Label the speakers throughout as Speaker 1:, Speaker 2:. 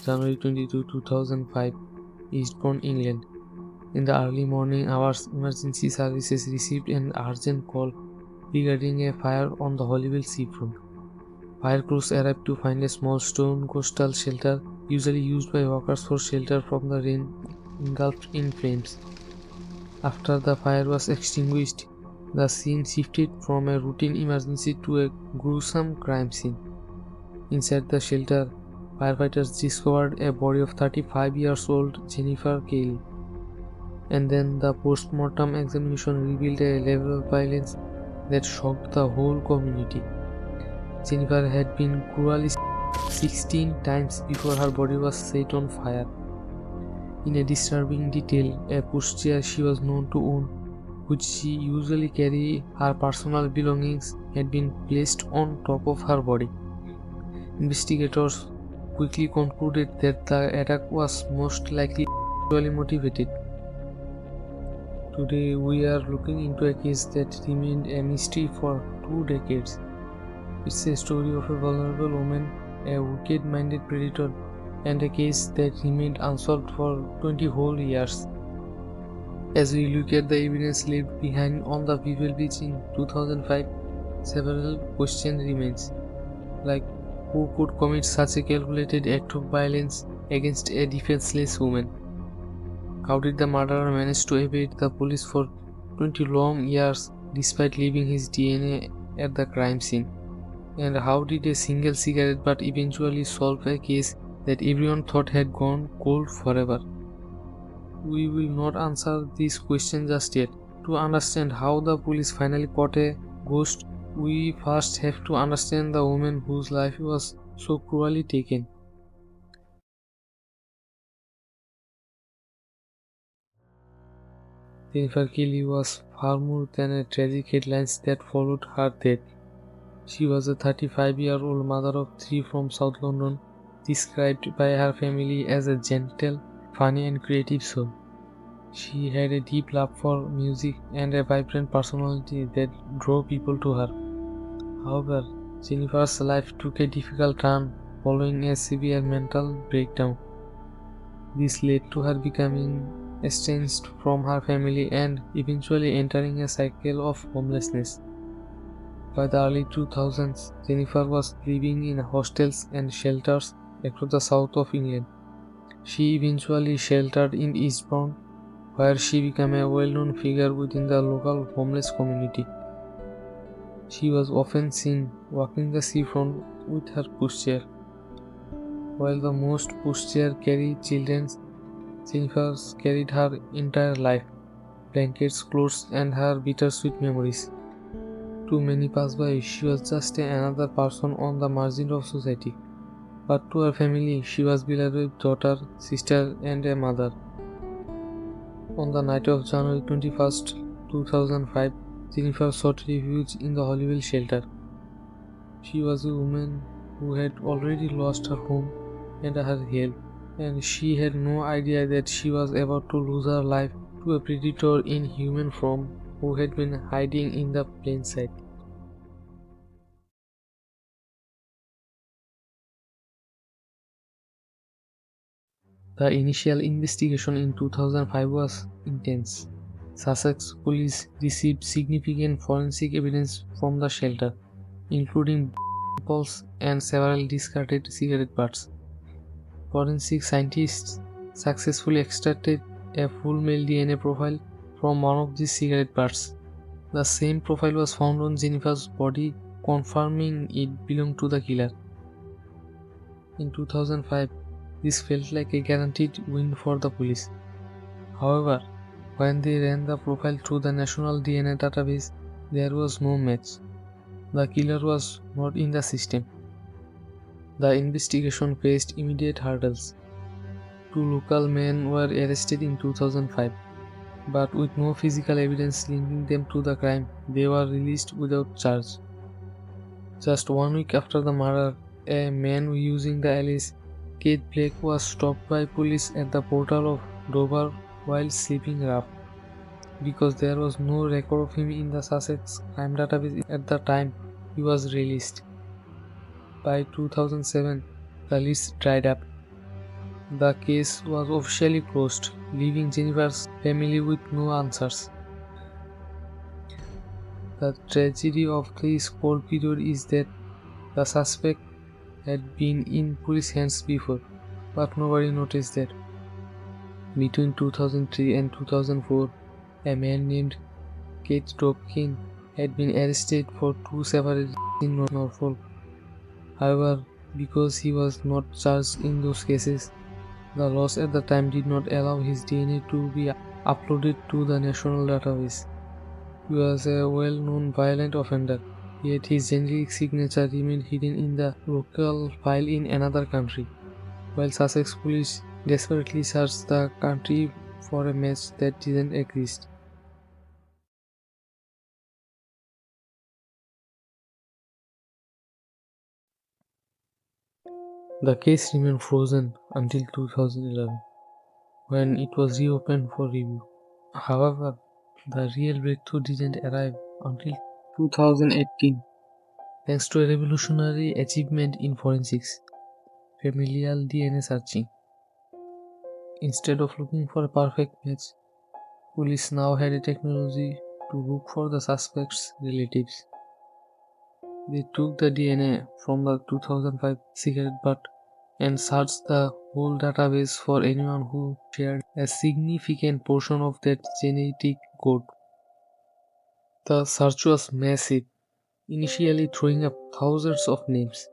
Speaker 1: January 22, 2005, Eastbourne, England. In the early morning hours, emergency services received an urgent call regarding a fire on the Holyville seafront. Fire crews arrived to find a small stone coastal shelter, usually used by walkers for shelter from the rain, engulfed in flames. After the fire was extinguished, the scene shifted from a routine emergency to a gruesome crime scene. Inside the shelter, firefighters discovered a body of 35 years old Jennifer Kiely. And then the post-mortem examination revealed a level of violence that shocked the whole community. Jennifer had been cruelly 16 times before her body was set on fire. In a disturbing detail, a pushchair she was known to own, which she usually carried her personal belongings, had been placed on top of her body. Investigators quickly concluded that the attack was most likely sexually motivated. Today, we are looking into a case that remained a mystery for 2 decades. It's a story of a vulnerable woman, a wicked-minded predator, and a case that remained unsolved for 20 whole years. As we look at the evidence left behind on the Pebble Beach in 2005, several questions remain, like who could commit such a calculated act of violence against a defenseless woman? How did the murderer manage to evade the police for 20 long years despite leaving his DNA at the crime scene? And how did a single cigarette butt eventually solve a case that everyone thought had gone cold forever? We will not answer these questions just yet. To understand how the police finally caught a ghost, we first have to understand the woman whose life was so cruelly taken. Jennifer Kiely was far more than a tragic headlines that followed her death. She was a 35-year-old mother of three from South London, described by her family as a gentle, funny, and creative soul. She had a deep love for music and a vibrant personality that drew people to her. However, Jennifer's life took a difficult turn following a severe mental breakdown. This led to her becoming estranged from her family and eventually entering a cycle of homelessness. By the early 2000s, Jennifer was living in hostels and shelters across the south of England. She eventually sheltered in Eastbourne, where she became a well-known figure within the local homeless community. She was often seen walking the seafront with her pushchair. While the most pushchair carry children, Jennifer carried her entire life, blankets, clothes, and her bittersweet memories. To many passers-by, she was just another person on the margin of society. But to her family, she was beloved daughter, sister, and a mother. On the night of January 21st, 2005, Jennifer sought refuge in the Holyville shelter. She was a woman who had already lost her home and her health, and she had no idea that she was about to lose her life to a predator in human form who had been hiding in the plain sight. The initial investigation in 2005 was intense. Sussex Police received significant forensic evidence from the shelter, including samples and several discarded cigarette butts. Forensic scientists successfully extracted a full male DNA profile from one of these cigarette butts. The same profile was found on Jennifer's body, confirming it belonged to the killer. In 2005, this felt like a guaranteed win for the police. However, when they ran the profile through the national DNA database, there was no match. The killer was not in the system. The investigation faced immediate hurdles. Two local men were arrested in 2005, but with no physical evidence linking them to the crime, they were released without charge. Just 1 week after the murder, a man using the alias Kate Blake was stopped by police at the portal of Dover while sleeping rough, because there was no record of him in the Sussex crime database at the time he was released. By 2007, the list dried up. The case was officially closed, leaving Jennifer's family with no answers. The tragedy of this cold period is that the suspect had been in police hands before, but nobody noticed that. Between 2003 and 2004, a man named Keith Dobkin had been arrested for two separate in Norfolk. However, because he was not charged in those cases, the laws at the time did not allow his DNA to be uploaded to the national database. He was a well-known violent offender, yet his genetic signature remained hidden in the local file in another country. While Sussex Police desperately searched the country for a match that didn't exist. The case remained frozen until 2011, when it was reopened for review. However, the real breakthrough didn't arrive until 2018, thanks to a revolutionary achievement in forensics, familial DNA searching. Instead of looking for a perfect match, police now had a technology to look for the suspect's relatives. They took the DNA from the 2005 cigarette butt and searched the whole database for anyone who shared a significant portion of that genetic code. The search was massive, initially throwing up thousands of names.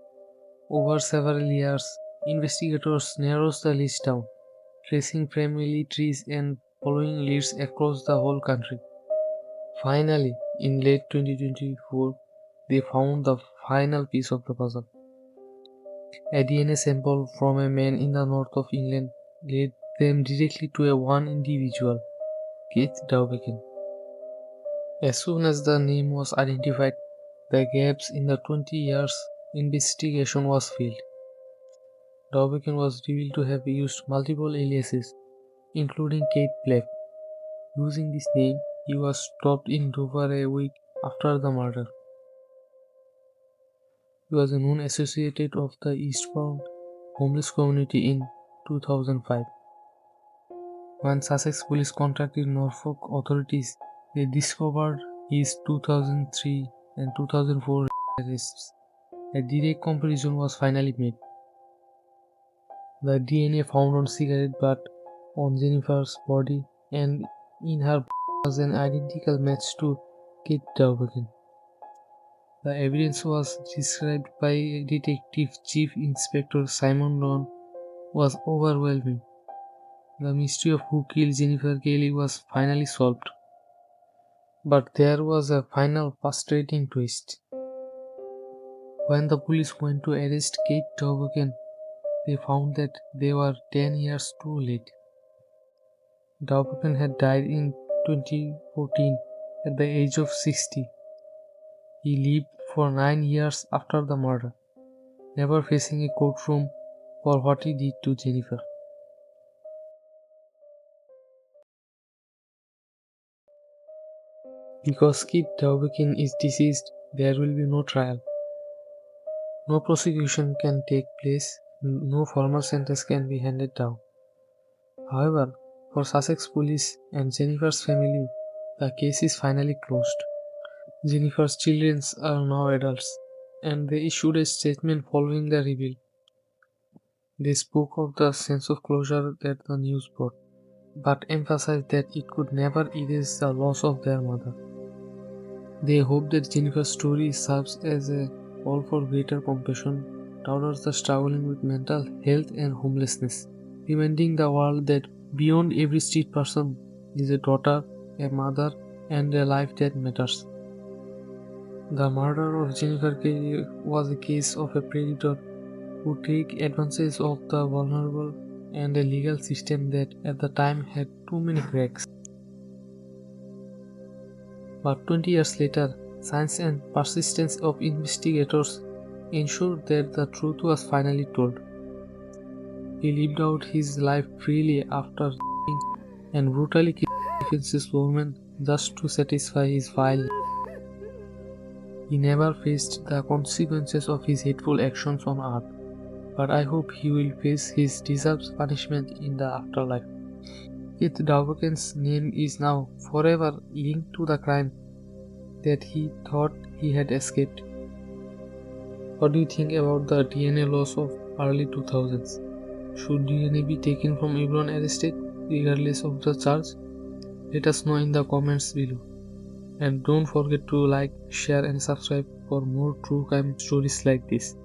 Speaker 1: Over several years, investigators narrowed the list down, tracing family trees and following leads across the whole country. Finally, in late 2024, they found the final piece of the puzzle. A DNA sample from a man in the north of England led them directly to a one individual, Keith Dowbecken. As soon as the name was identified, the gaps in the 20 years investigation was filled. Dowbecken was revealed to have used multiple aliases, including Kate Black. Using this name, he was stopped in Dover a week after the murder. He was a known associate of the Eastbourne homeless community in 2005. When Sussex Police contacted Norfolk authorities, they discovered his 2003 and 2004 arrests. A direct comparison was finally made. The DNA found on cigarette butt on Jennifer's body and in her was an identical match to Kate Dowbecken. The evidence was described by Detective Chief Inspector Simon Don was overwhelming. The mystery of who killed Jennifer Kiely was finally solved. But there was a final frustrating twist. When the police went to arrest Kate Dowbecken, they found that they were 10 years too late. Dowbecken had died in 2014 at the age of 60. He lived for 9 years after the murder, never facing a courtroom for what he did to Jennifer. Because Kate Dowbecken is deceased, there will be no trial. No prosecution can take place, no formal sentence can be handed down. However, for Sussex Police and Jennifer's family, the case is finally closed. Jennifer's children are now adults, and they issued a statement following the reveal. They spoke of the sense of closure that the news brought, but emphasized that it could never erase the loss of their mother. They hope that Jennifer's story serves as a call for greater compassion towards the struggling with mental health and homelessness, reminding the world that beyond every street person is a daughter, a mother, and a life that matters. The murder of Jennifer Kelly was a case of a predator who took advantage of the vulnerable and a legal system that at the time had too many cracks. But 20 years later, science and persistence of investigators ensured that the truth was finally told. He lived out his life freely after and brutally killed defenseless women just to satisfy his vile. He never faced the consequences of his hateful actions on earth, but I hope he will face his deserved punishment in the afterlife. Keith Dauben's name is now forever linked to the crime that he thought he had escaped. What do you think about the DNA laws of early 2000s? Should DNA be taken from everyone arrested, regardless of the charge? Let us know in the comments below. And don't forget to like, share and subscribe for more true crime stories like this.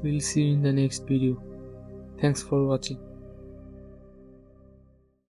Speaker 1: We'll see you in the next video. Thanks for watching.